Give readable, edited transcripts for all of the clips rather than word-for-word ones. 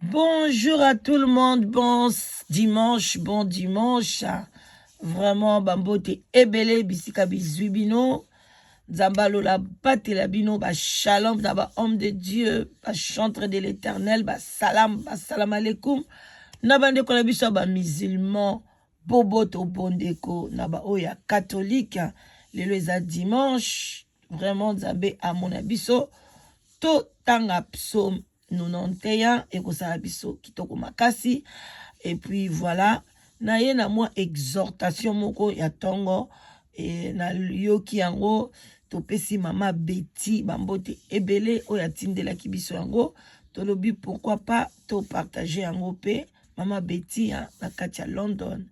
Bonjour à tout le monde, bon dimanche. Vraiment, bambote ebele, bisika bizubino, zambalo la bate la bino, ba shalom, ba homme de Dieu, ba chantre de l'éternel, ba salam alaikum. Nabande kola biso ba musulman, boboto bondeko, naba oya catholique, lelo eza dimanche, vraiment zambe amona biso, to tanga psaume 91 et kosala biso kitoko makasi. Et puis voilà, na ye na mwa exhortation moko ya tongo et na yoki yango topesi mama Betty bambote ebele oya tindelaki biso yango, tolobi pourquoi pas to partager yango pe mama Betty na kati ya London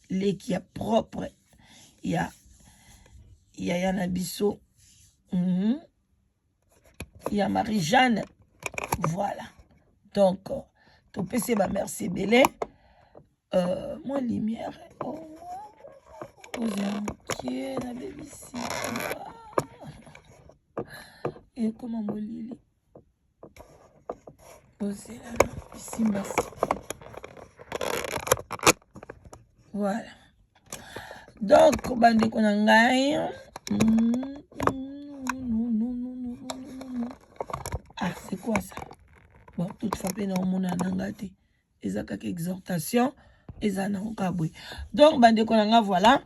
leki ya propre ya na biso ya Marie-Jeanne. Voilà. Donc, tu peux se merci belé. Moi, lumière. Oh, la baby ici. Et comment mon lili? Ici, voilà. Donc, bande konangai. Ah, c'est quoi ça? Bon, toutefois, il y a un quelques exhortations. Donc, bande konanga, voilà.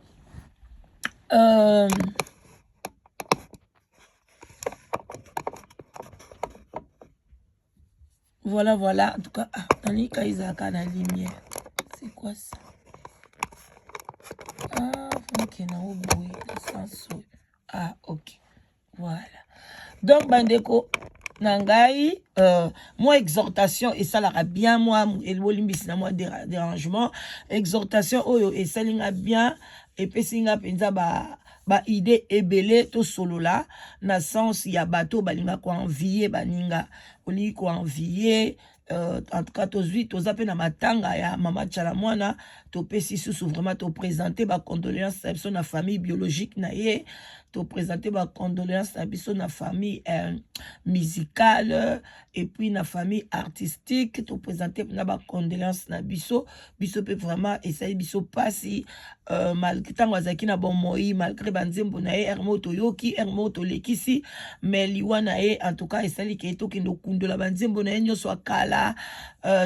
Voilà. En tout cas, Anika Isaka la lumière. C'est quoi ça? Ah, ok. Voilà. Donc, bandeko nangai, moi exhortation et ça l'a bien moi et l'olimbis na moi dérangement exhortation oyo et ça linga bien et puis singa penza ba idée ebele to solo là na sens ya bateau balinga ko envier baninga oli ko envier. En tout cas, tous appels na matanga ya mama Chalamwana, to pesi sous vraiment te présenter ba condoléances à la famille biologique na ye, te présenter ba condoléances à la famille musicale et puis na famille artistique, te présenter na ba condoléances na biso peut vraiment essayer biso passi malgré tango azaki na bon moi malgré banzembo na ye hermoto yoki hermoto lekisi mais liwana ye en tout cas esali ke to kindo kundola banzembo na ye nyoso akala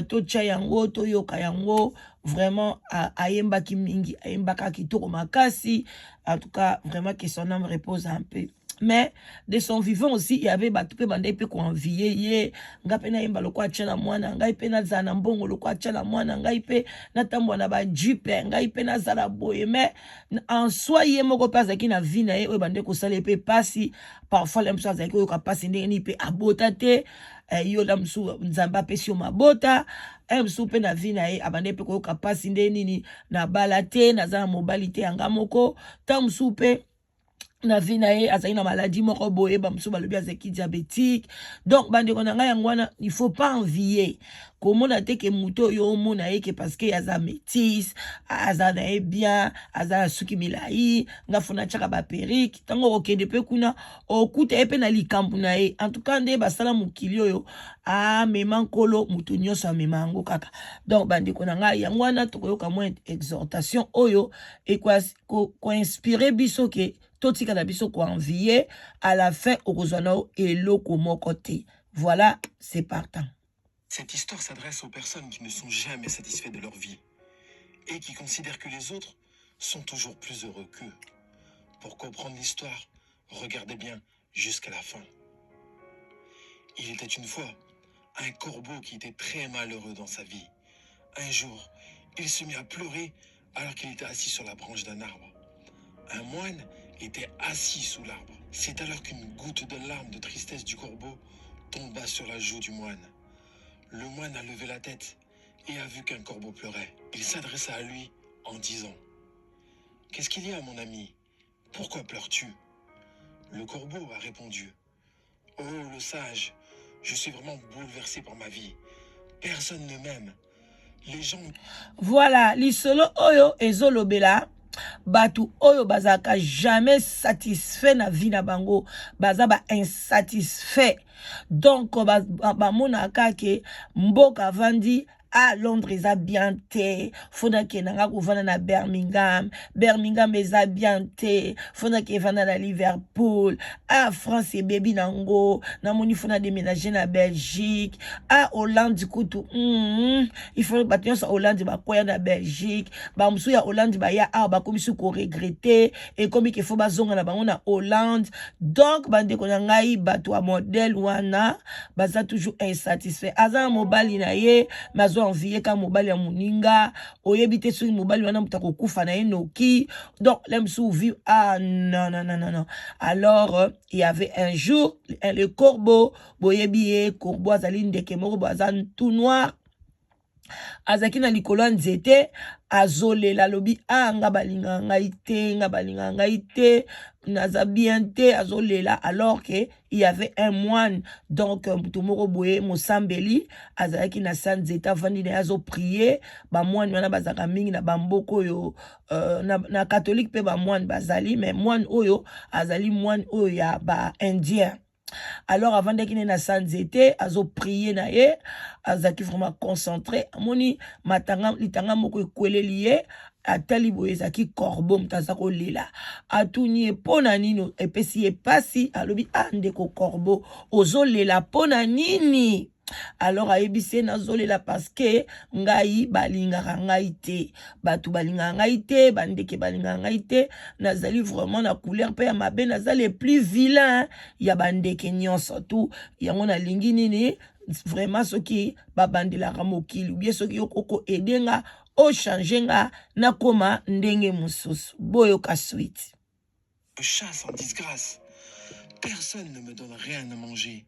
to chayango to yoka yango vraiment ayembaki mingi ayembaka kitoko makasi. En tout cas vraiment que son âme repose un peu, mais de son vivant aussi il y avait batoupe bande pe ko envier ye nga pe na yemba lokwa achana mwana ngai pe na zana mbongo lokwa achana mwana ngai pe na tambwa na ba jupe ngai pe na zala boye. Mais en soi ye moko pasaki na vie na ye o bande ko sala pe pasi parfois l'aime ça zaki ko pasi ndeni pe abota te yo la msu nzamba pesi yo mabota msu pe na vie na ye abande pe ko pasi ndeni ni na balate na zana mobilité anga moko tam msu pe na vie na ye azali na maladie moko boye bamsu balobi azaki diabétique. Donc bande ko na ngai ngwana il faut pas envier komona te ke muto yo mona ye ke parce que aza métis aza na ye bien aza suki milai nga funa chaka ba perruque tango okende pe kuna okuta epe na likambu na ye. En tout cas nde basala mukili oyo mema nkolo mutu nyonso amema yango kaka. Donc bande ko na ngai ngwana tokoyoka mo exhortation oyo e ko inspirer biso ke totika na biso ko envier à la fin okozana eloko moko te. Voilà, c'est partant. Cette histoire s'adresse aux personnes qui ne sont jamais satisfaits de leur vie et qui considèrent que les autres sont toujours plus heureux qu'eux. Pour comprendre l'histoire, regardez bien jusqu'à la fin. Il était une fois un corbeau qui était très malheureux dans sa vie. Un jour, il se mit à pleurer alors qu'il était assis sur la branche d'un arbre. Un moine était assis sous l'arbre. C'est alors qu'une goutte de larmes de tristesse du corbeau tomba sur la joue du moine. Le moine a levé la tête et a vu qu'un corbeau pleurait. Il s'adressa à lui en disant « Qu'est-ce qu'il y a, mon ami? Pourquoi pleures-tu » Le corbeau a répondu « Oh, le sage, je suis vraiment bouleversé par ma vie. Personne ne m'aime. Les gens... » Voilà, l'isolo oyo ezolobela batu oyo bazaka jamais satisfait na vie na bango, baza ba insatisfait. Donc bamona kake mboka vandi à Londres eza bien te, fona ke nanga kovanda na Birmingham eza bien te, fona ke vanda na Liverpool, à France et baby nango, na moni fona déménager na Belgique, à Hollande kutu, il faut battre sur Hollande ba koya na Belgique, ba musu ya Hollande ba ya ba komi su ko regretter et comme il faut ba zonga na bango na Hollande. Donc bande ko ngai bato a modèle wana baza toujours insatisfait, aza mobali na ye mazo envier ka mobali ya muninga oyebi te soki mobali wana mutako kufa na ye noki. Donc l'aime sou vivre non. Alors il y avait un jour le corbeau boyebi corbeau azali ndeke moko baza tout noir azaki na likolo nzete azolela lobi nga balinga ngai te naza bien te azolela, alors que il y avait un moine. Donc mutumoko boye mosambeli azalaki na sanzeta vandi na azo prier ba moine wana bazaka mingi na bamboko yo na catholique pe ba moine bazali, mais moine oyo azali moine oyo ya ba indien. Alors avant d'être na sanzete azo prier na ye azaki vraiment concentré amoni matanga litanga moko ekwele liye atali boyezaki corbeau mutazako lela atuni pona nino epesi epasi alobi ndeko corbeau ozolela pona nini. Alors aebise nazolela parce que ngai balingaka ngai te, batu balingaka ngai te, bandeke balingaka ngai te, nazali vraiment na couleur pe ya mabe, nazali le plus vilain ya bandeke nyonso tout yango na lingi nini vraiment soki babandelaka mokili ou bien soki okoko edenga o changer nga na koma ndenge mususu boyoka suite. Chasse en disgrâce. Personne ne me donne rien à manger.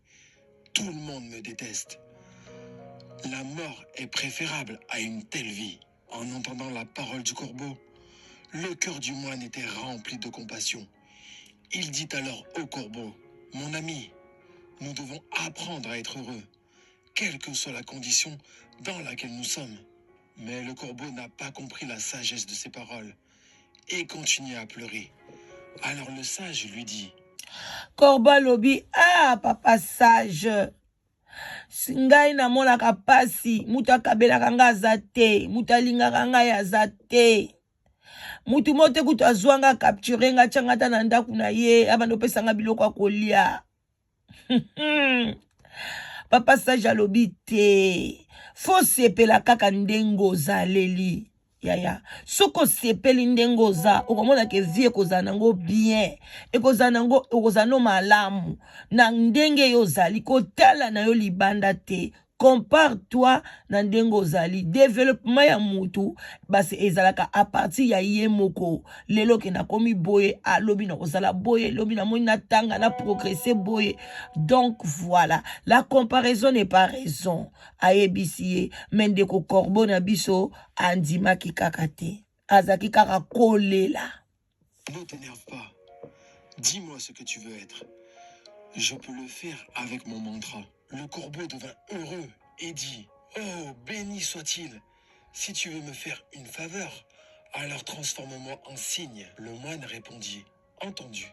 Tout le monde me déteste. La mort est préférable à une telle vie. En entendant la parole du corbeau, le cœur du moine était rempli de compassion. Il dit alors au corbeau, « Mon ami, nous devons apprendre à être heureux, quelle que soit la condition dans laquelle nous sommes. » Mais le corbeau n'a pas compris la sagesse de ces paroles et continue à pleurer. Alors le sage lui dit, Corbeau lobi, papa sage, ngai na mona kapasi, mutu akabelaka nga aza te, mutu alingaka ngai aza te. Mutu mote kutu azwanga capture nga tianga ta na ndaku na ye, abanda opesanga biloko akolia. Papa sage alobi te, fo sepela kaka ndenge ozaleli. Yaya, soko sepeli ndenge oza, okomona ke vie ekozala nango bien, ekozala nango okozala malamu, na ndenge yo ozali, kotala na yo libanda te. Compare-toi na ndenge ozali. Développement ya mutu basi ezalaka a partir ya ye moko. Lelo ke na komi boye, alobi na kozala boye, lobi na moni na tanga na progresser boye. Donc voilà, la comparaison n'est pas raison. Ayebisie mendeko corbeau na biso andima ki kakate. Azaki kaka kolela. Ne t'énerve pas. Dis-moi ce que tu veux être. Je peux le faire avec mon mantra. Le corbeau devint heureux et dit, « Oh, béni soit-il, si tu veux me faire une faveur, alors transforme-moi en cygne. » Le moine répondit, « Entendu,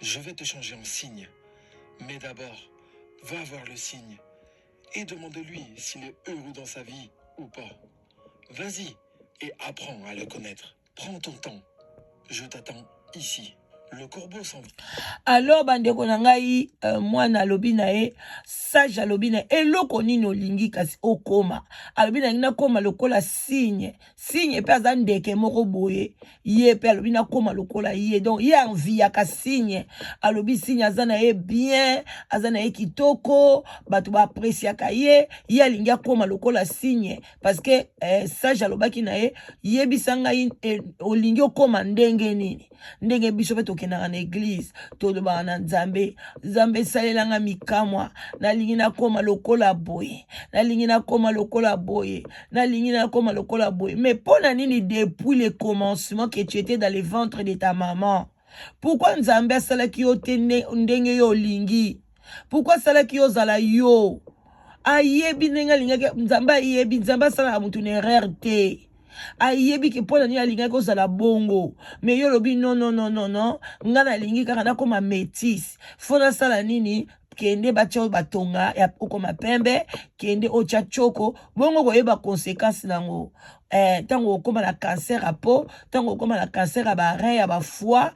je vais te changer en cygne. Mais d'abord, va voir le cygne et demande-lui s'il est heureux dans sa vie ou pas. Vas-y et apprends à le connaître. Prends ton temps. Je t'attends ici. » Le corbeau s'en va. Alors bandeko na ngai mwana alobi na ye sage alobi na eloko nini olingi kasi okoma alobi na ngina koma lokola signe pe aza ndeke moko boye ye pe alobi na koma lokola ye donc ye envie ya ka signe alobi signe aza na ye bien aza na ye kitoko bato ba apprécier ka ye alingi akoma lokola signe parce que sage alobaki na ye yebisa ngai olingi okoma ndenge nini ndenge biso pe tokendaka na église tolobaka na nzambe esalelanga mikamwa nalingi nakoma lokola boye nalingi nakoma lokola boye nalingi nakoma lokola boye. Mais pona nini depuis le commencement que tu étais dans le ventre de ta maman, pourquoi nzambe asalaki yo te ndenge yo olingi? Pourquoi asalaki yo ozala yo? Ayebi ndenge alingaki nzambe, ayebi nzambe asalaka mutu na erreur te. ayebi ke pona ni alinga ko zala bongo mais yo lobi non non non non non ngana lingi kaka na koma métis fona sala nini kende batia batonga ya okoma pembe kende ocha choko bongo koyeba conséquence nango tango okoma na cancer à peau tango okoma na cancer à barein ya foie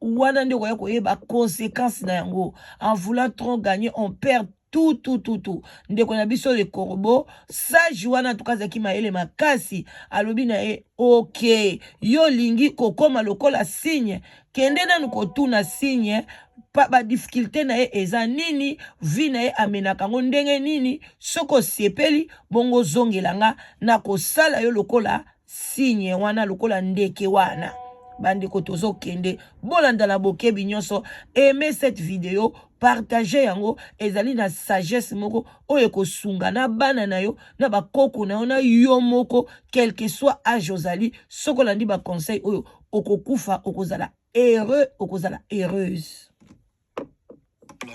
wana nde koyeba conséquence na yango en voulant trop gagner on perd tout. Ndeko na biso le corbeau, sage wana tuka zaki maele makasi, alobi na e, ok, yo lingi kokoma lokola signe, kende na nukotuna signe, ba difficulté na e eza nini, vi na e amenaka ngo ndenge nini, soko sepeli, bongo zongelanga, na kosala yo lokola signe wana, lokola ndeke wana. Bandeko tozo kende, bolanda na bokebi nyonso, aimez cette vidéo, partagez yango, ezali na sagesse moko, oye ko sunga na bana na yo, na ba koko na yo, na yo moko, quel que soit âge ozali, soko landi ba conseil oyo, okokufa, okozala heureux, okozala heureuse.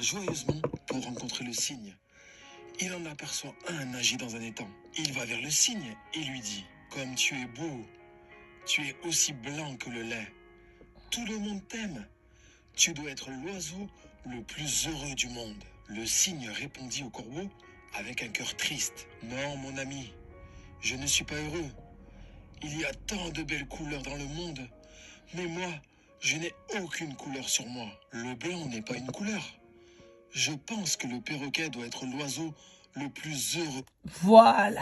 Joyeusement pour rencontrer le cygne. Il en aperçoit un nager dans un étang. Il va vers le cygne et lui dit, comme tu es beau, tu es aussi blanc que le lait. Tout le monde t'aime. Tu dois être l'oiseau le plus heureux du monde. Le cygne répondit au corbeau avec un cœur triste. Non, mon ami, je ne suis pas heureux. Il y a tant de belles couleurs dans le monde. Mais moi, je n'ai aucune couleur sur moi. Le blanc n'est pas une couleur. Je pense que le perroquet doit être l'oiseau le plus heureux. Voilà.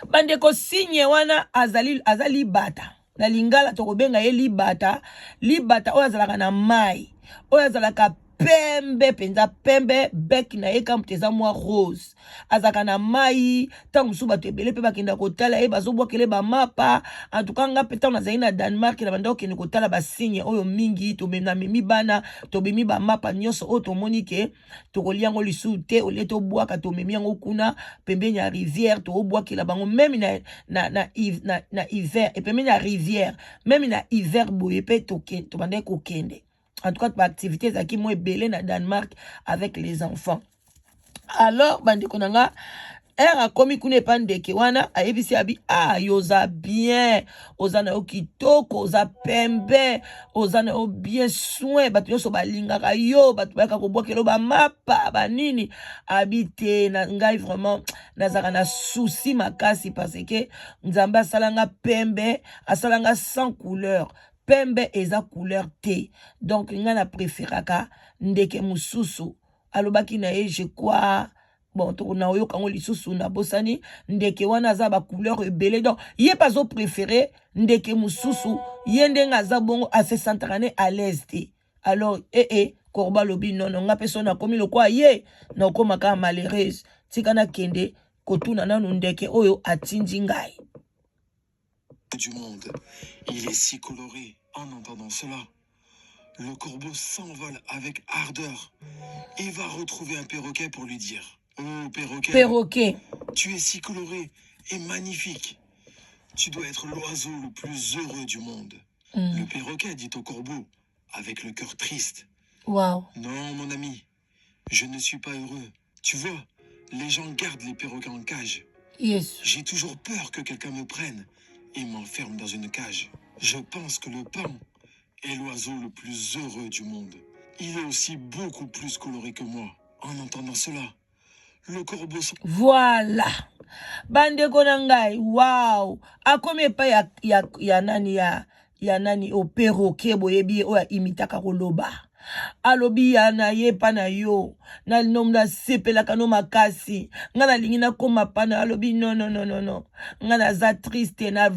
Bandeko signe wana azali bata. Na lingala tokobenga ye libata. Libata oyo azalaka na mai. Oyo azalaka pembe penza pembe bec na ye kam teza mwa rose. Azaka na mai tangu su bato ebele pe bakenda kotala ye bazobwakele ba mapa. En tout cas nga peta na zali na Danemark na banda okende kotala ba signe oyo mingi to na memi bana to bemi ba mapa nyonso oyo tomoni ke to koliango lisu te ole to bwaka to memi yango kuna pembeni ya rivière to obwakela bango même na hiver et pembeni ya rivière même na hiver boye pe to banda kokende. En tout cas, pour activité zaki moi belé na Danemark avec les enfants. Alors, bandi konanga, a komi kune pandeke wana, ayebisi abi, yoza bien, ozana yo kitoko, oza pembe, ozana yo bien soin, batu yo so balingaka yo, batu bayaka kobwakelo ba mapa, ba nini, habite, na ngai vraiment, nazaka na souci makasi, parce que, nzamba salanga pembe, asalanga sans couleur, pembe eza couleur T. Donc, nga na préféraka ndeke mususu. Alobaki na ye, je crois, bon, to na oyo kango lisusu na bosani, ndeke wana za ba couleur ebele. Donc, ye pas au préféré, ndeke mususu, yende nga za bongo a se sentirane à l'aise te. Alors, korba lobi, non, nga pesona komi lo kwa ye, na koma ka malheureuse. Tika na kende, kotuna na ndeke oyo atindi ngai. Du monde. Il est si coloré. En entendant cela, le corbeau s'envole avec ardeur et va retrouver un perroquet pour lui dire: Oh perroquet, tu es si coloré et magnifique. Tu dois être l'oiseau le plus heureux du monde. Le perroquet dit au corbeau avec le cœur triste: Wow. Non mon ami, je ne suis pas heureux. Tu vois, les gens gardent les perroquets en cage. Yes. J'ai toujours peur que quelqu'un me prenne et m'enferme dans une cage. Je pense que le paon est l'oiseau le plus heureux du monde. Il est aussi beaucoup plus coloré que moi. En entendant cela, le corbeau... Voilà. Bande konangai, wow. Akome pa ya nani o perroquet boyebi o ya imitaka koloba. Alobi ya na ye pa na yo na nom na sepela kano makasi ngana lingi na koma pana alobi non ngana za triste na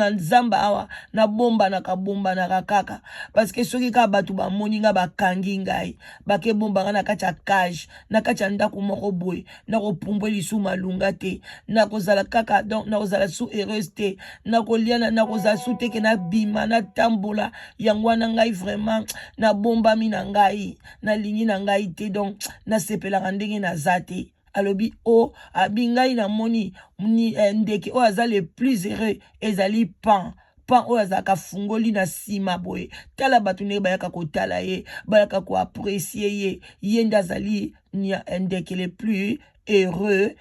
nzamba awa na bomba na kabomba na kakaka parce que soki ka batu ba moni nga bakangi ngai bake bomba ngana kacha cage na kacha ndako moko boy na ko pumbwe lisu malunga te na kozala kaka donc na kozala sous heureuse te na koliana na kozala sous te ke na bima na tambola yangwana ngai vraiment na bomba mina ngai na lingi na ngai te donc na sepela ndenge na zate alobi o abingai na moni ni ndeke o aza le plus heureux ezali pan o azaka fungoli na sima boye tala batu ne bayaka kotala ye bayaka ko apprécier ye yenda zali ni ndeke le plus heureux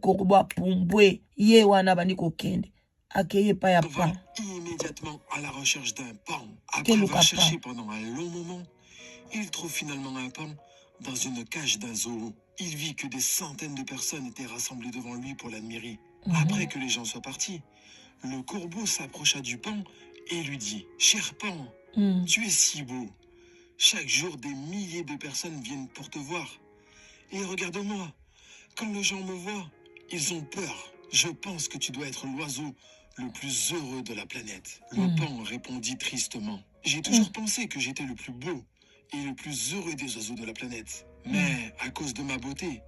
korbo pumbwe ye wana bani kokende Akeye pa ya On va pan. immédiatement à la recherche d'un pan. Après Quel avoir pan? cherché pendant un long moment, il trouve finalement un pan dans une cage d'un zoo. Il vit que des centaines de personnes étaient rassemblées devant lui pour l'admirer. Après que les gens soient partis, le corbeau s'approcha du pan et lui dit « Cher pan, tu es si beau. Chaque jour, des milliers de personnes viennent pour te voir. Et regarde-moi, quand les gens me voient, ils ont peur. Je pense que tu dois être l'oiseau le plus heureux de la planète. » Le pan répondit tristement. « J'ai toujours pensé que j'étais le plus beau et le plus heureux des oiseaux de la planète. Mais à cause de ma beauté,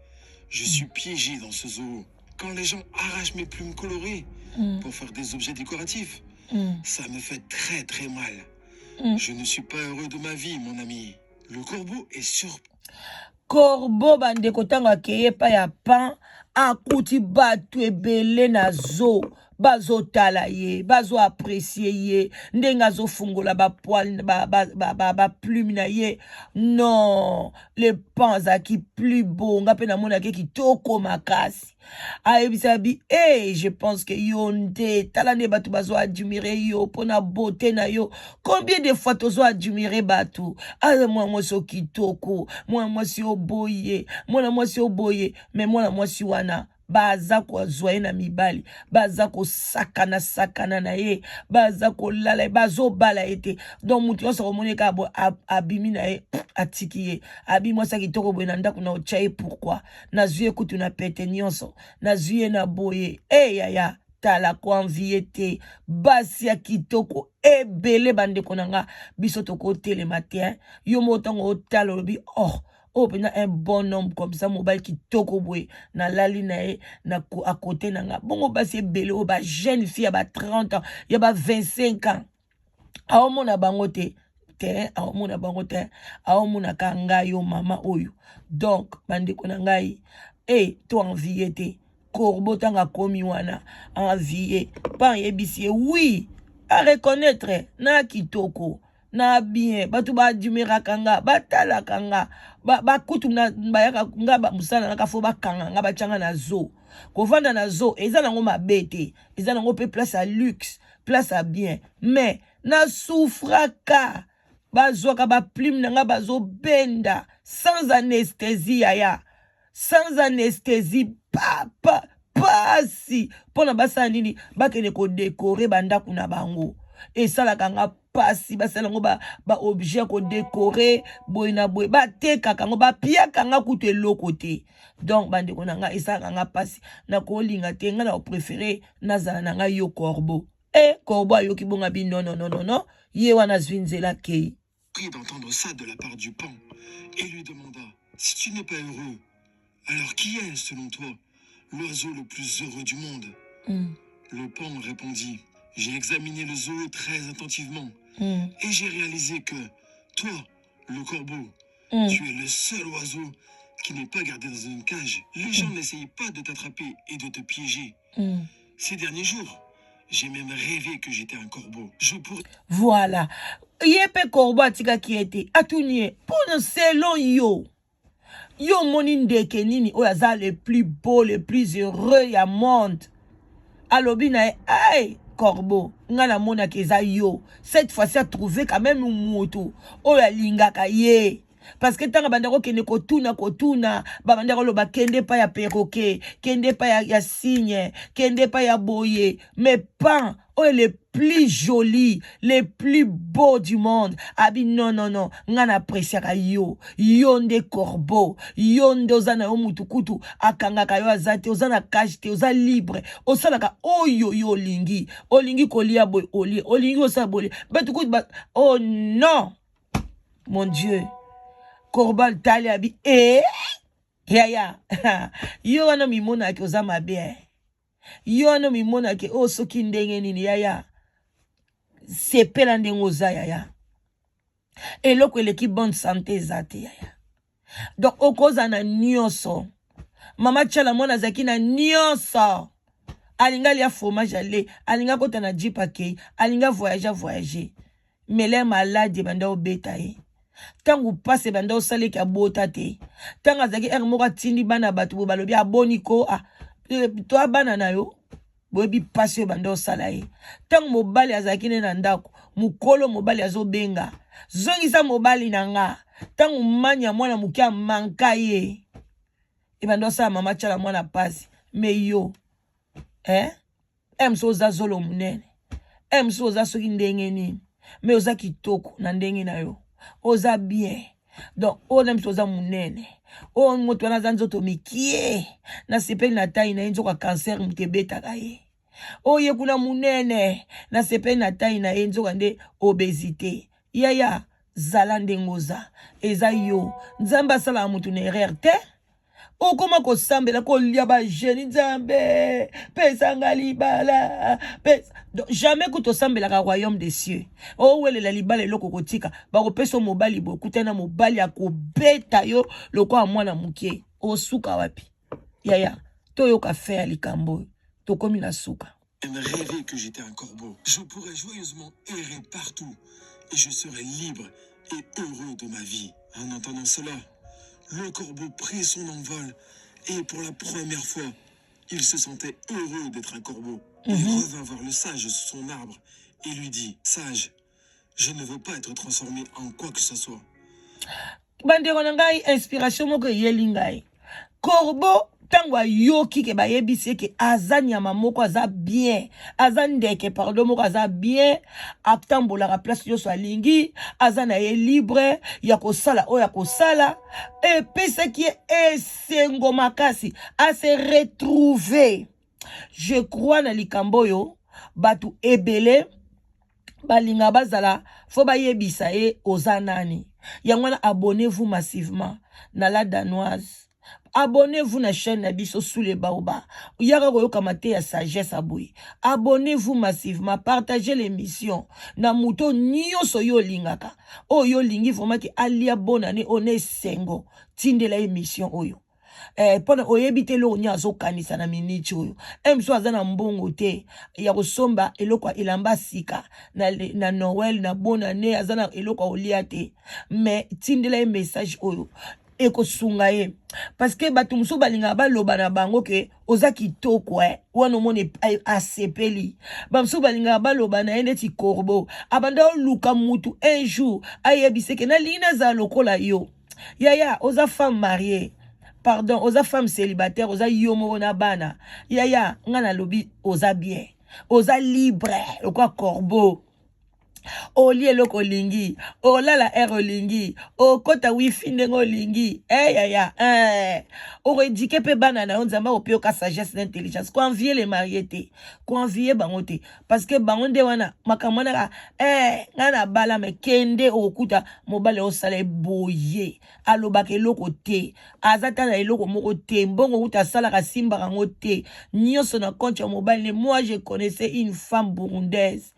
je suis piégé dans ce zoo. Quand les gens arrachent mes plumes colorées pour faire des objets décoratifs, ça me fait très très mal. Je ne suis pas heureux de ma vie, mon ami. » Le corbeau est surpris. Corbeau bandeko tango akeye pa ya pan akuti batu ebele na zo bazotala ye bazo apprécier ye ndenge azofungola bapoil plume na ye. Non, le pan azalaki plus beau nga mpe namonaki kitoko makasi. Ayebisa bi je pense que yo nde tala nde bato bazo admire yo pona beauté na yo. Combien de fois tozo admire bato mwana mwasi o kitoko, mwana mwasi o boye, mwana mwasi o boye, me mwana mwasi wana baza kozwa ye na mibali, baza kosakana sakana na ye, baza kolala ye, bazobala ye te. Donc mutu nyonso akomoni kaka bo abimi na ye atiki ye, abimi mwasi ya kitoko boye na ndako na otya ye. Pourquoi? Nazwi ye kutu na pete nyonso, nazwi ye na boye. Yaya tala koanvie te basi ya kitoko ebele bandeko na nga biso tokotelema te. Yo mo ntango otala olobi pena un bon homme comme ça mobile kitoko boye na lali na ye na à côté na nga. Bongo basi ebele o ba jeune fille ya ba 30 ans ya ba 25 ans aomona bango te aomona bango te aomona ka ngai yo mama oyo. Donc bandeko na ngai to envie te corbeau tanga komi wana envie pa yebisi ye oui à reconnaître na kitoko na bien batu ba admira kanga batala kanga ba kutu na bayaka nga ba musala na kafo bakanga nga bachanga na zo kovanda na zo eza nango mabete eza nango pe place à luxe place à bien mais na souffraka bazwaka ba plume na nga bazo benda sans anesthésie yaya sans anesthésie pasi pona basala nini bakende ko décorer bandaku na bango esalaka nga pasi basala ngo ba objet ko décorer boy na boy batekaka ngo bapiaka nga kutu eloko te. Donc bandeko na nga esalaka nga pasi na kolinga te nga na préféré nazala na nga yo corbeau corbeau ayoki bonga bi non ye wana zwi nzela kei. Pris d'entendre ça de la part du pan et lui demanda « Si tu n'es pas heureux, alors qui est, selon toi, l'oiseau le plus heureux du monde ?» Le pan répondit « J'ai examiné le zoo très attentivement et j'ai réalisé que toi, le corbeau, tu es le seul oiseau qui n'est pas gardé dans une cage. Les gens n'essayent pas de t'attraper et de te piéger. Ces derniers jours, j'ai même rêvé que j'étais un corbeau. Je pourrais... » Voilà. Yepe corbeau atika qui était atounie pour selon yo. Yo moni ndeke nini oyaza le plus beau, le plus heureux ya monde. Alobi na corbeau, ngana mona keza yo. Cette fois-ci a trouvé quand même un moto. Oya lingaka ye. Parce que tanga bandako kende kotuna bandako lo kende pa ya perroquet, kende pa ya cygne, kende pa ya boye, mais pas le plus joli, le plus beau du monde. Abi non ngana apprécier yo nde corbeau, yo nde ozana yo mutukutu akangaka yo azate ozana cage te oza libre osalaka oyo yo olingi kolia boy olingi osala boy batukutu oh non mon Dieu. Corbeau tali abi yaya yo wana mimona ke oza mabe yo wana mimona ke soki ndenge nini yaya sepela ndenge oza yaya eloko eleki bonne santé ezate yaya. Donc okoza na nyonso mama tchala mwana zaki na nyonso alinga lia fromage ale alinga kota na jeep akei alinga voyager mais les malades banda obeta ye tangu passe banda osaleki abota te tanga zaki moko atindi bana bato bo balobi aboni ko to bana na yo boyebi pasi oyo banda osala ye ntango mobali azalaki ne na ndako mokolo mobali azobenga zongisa mobali na nga ntango manya mwana moke amanka ye ebanda osala mama tiala mwana pasi me yo emso oza zolo munene emso oza soki ndenge nini me oza kitoko na ndenge na yo oza bien donc oyo na miso oza munene oyo moto wana aza nzoto mikie na sepeli na tai na ye nzoka cancer moto ebetaka ye oyo ye kuna munene na sepeli na tai na ye nzoka nde obésité yaya zala ndenge oza eza yo nzambe asalaka moto na erreur te okoma kosambela kolia bajeni nzambe pesanga libala pesa jamais kutosambelaka royaume des cieux owelela libala eloko kotika bakopesa mobali bokutana mobali akobeta yo lokola mwana mokie osuka wapi yaya toyoka fe ya likambo tokomi na suka. Rêver que j'étais un corbeau. Je pourrais joyeusement errer partout et je serais libre et heureux de ma vie. En entendant cela, le corbeau prit son envol et pour la première fois, il se sentait heureux d'être un corbeau. Il revint voir le sage sous son arbre et lui dit, « Sage, je ne veux pas être transformé en quoi que ce soit. » Bandeko na ngai inspiration moko yeli ngai. Corbeau tango ayoki ke bayebisi ke aza nyama moko aza bien aza ndeke pardon moko aza bien atambolaka place nyonso alingi aza na ye libre ya kosala oyo ya kosala epesaki ye esengo makasi ase retrouver. Je crois na likambo oyo batu ebele balinga bazala fo bayebisa ye oza nani. Yangwana abonnez-vous massivement na la danoise. Abonnez-vous na chaîne Nabiso sous les baobas. Yaka koyoka mate ya sagesse aboui. Abonnez-vous massivement. Partagez l'émission. Na muto nyonso yo lingaka. O yo lingi vraiment ki alia bonne année one sengo. Tinde la émission oyo. Pona oyebite lo nyazo kanisa na miniti oyo. Emso azana mbongo te. Ya kosomba eloko ilamba sika na Noël na bonne année azana eloko olia te. Mais tinde la message oyo. Eko sunga ye parce que batu musu balinga baloba na bango ke oza kitoko wana mone asepeli ba musu balinga baloba na ende ti corbeau abanda luka mutu un jour ayebise ke na lina za lokola yo yaya oza femme mariée pardon oza femme célibataire oza yo mo na bana yaya ngana lobi oza bien oza libre lokwa corbeau. Olie loko lingi, olala lingi, kota wifi ndengo lingi, redike pe banana, on zamba opio ka sagesse d'intelligence, ko envier les mariés ko envier bangote, parce que bangonde wana, makamona ngana bala me kende okuta, mobale osale boye, alobake loko te, azata na eloko moko te, mbongo uta sala ka simba rangote, nyoso na compte mobile, moi je connaissais une femme burundaise.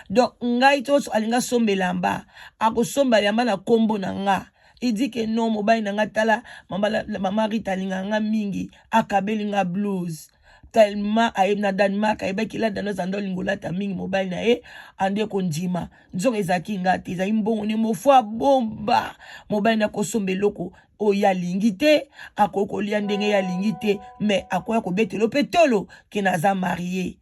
Donc ngai to alinga sombelamba akosomba yamba na kombo na nga il dit que non mobile na nga tala mama Rita linga nga mingi akabeli nga blues tellement ayeb na Danemark ayebaki la dano zando lingola ta mingi mobile na e ande konjima nzoko ezaki ngati ezali mbongo ni mofwa bomba mobile na kosombe loko oya lingite akokolia ndenge ya lingite mais akoya kobetelo petolo ke naza marié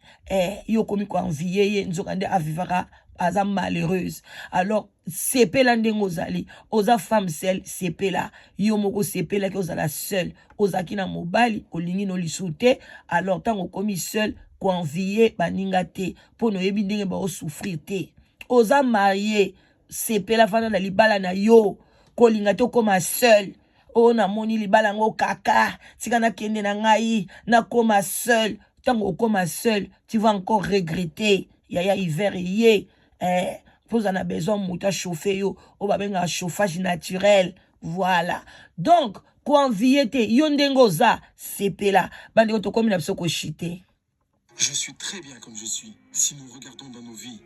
yo komi ko envier ye nzoka nde avivaka aza malheureuse. Alors sepela ndengo zali oza femme seule sepela yo moko sepela ki ozala seule ozaki na mobali olingi no lisute alors tango komi seule ko envier baninga te pono yebi ndenge ba souffrir te oza marié sepela fana na libala na yo kolinga to koma seule. Oh na moni libala ngo kaka tika na kende na ngai na koma seul tango koma seul tu vas encore regretter yaya hiver yé vous en a besoin mouta chauffer yo o ba benga chauffage naturel voilà donc ko envier te yo ndengo za sepela bandi to komi na biso ko chité. Je suis très bien comme je suis. Si nous regardons dans nos vies,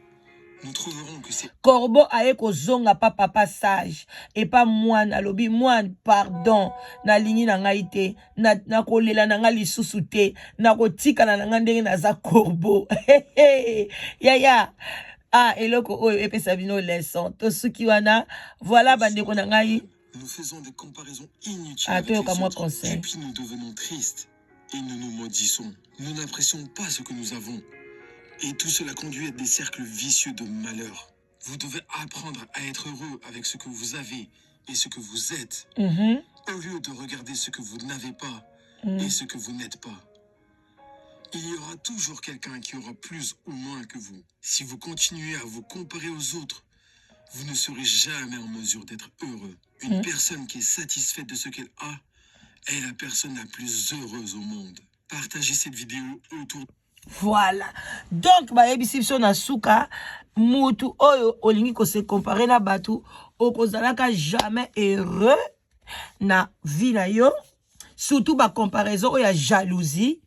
nous trouverons que c'est Corbeau aye ko zonga papa sage et pas moine alobi moine pardon na lingi na ngai te na kolela na nga lisusu te na kotika na nga ndenge na za corbeau yaya eloko oyo epesa bino leçon to suki wana voilà bandeko na ngai nous faisons des comparaisons inutiles avec les autres, et puis nous devenons tristes. et nous nous maudissons. Nous n'apprécions pas ce que nous avons. Et tout cela conduit à des cercles vicieux de malheur. Vous devez apprendre à être heureux avec ce que vous avez et ce que vous êtes, au lieu de regarder ce que vous n'avez pas et ce que vous n'êtes pas. Il y aura toujours quelqu'un qui aura plus ou moins que vous. Si vous continuez à vous comparer aux autres, vous ne serez jamais en mesure d'être heureux. Une personne qui est satisfaite de ce qu'elle a est la personne la plus heureuse au monde. Partagez cette vidéo autour. Voilà. Donc, bayebisi biso na suka, mutu oyo olingi ko se comparer na batu, okozalaka jamais heureux na vie na yo. Surtout ba comparaison oyo ya jalousie.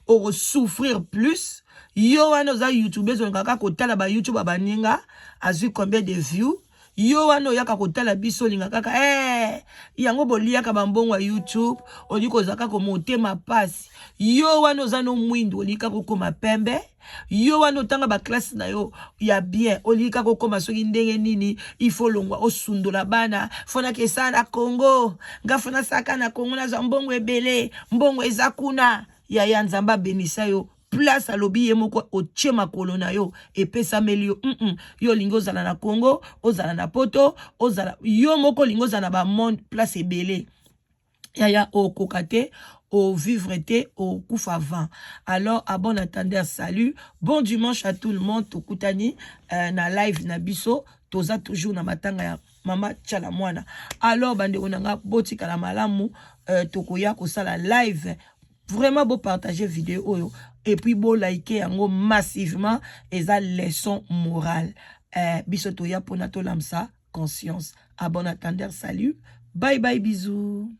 Oko souffrir plus. Yo wana oza YouTube zonga kotala ba YouTube baninga, azui combien de views. Yo wana oyaka kotala biso linga kaka yango boliaka bambongo ya YouTube oliko zaka ko motema pasi. Yo wana oza no mwindu olika kokoma pembe. Yo wana otanga ba classe na yo ya bien olika kokoma soki ndenge nini il faut longwa osundola bana fona kesa na Congo ngafona saka na Congo na zambongo ebele mbongo ezakuna ya nzamba benisa yo place alobi ye moko otie makolo na yo epesa melio yo lingo ozala na Congo ozala na poto ozala yo moko lingo ozala na ba monde place ebele yaya okoka te au vivre te au kufa vent. Alors à bon attendeur, salut, bon dimanche à tout le monde. Tokutani na live na biso toza toujours na matanga ya mama tchala mwana. Alors bande onanga botika la malamu tokoya ko sala live. Vraiment beau partager vidéo oyo et puis beau liker yango massivement eza leçon morale. Biso toya pona to lamsa conscience. À bon attendeur, salut, bye bye, bisous.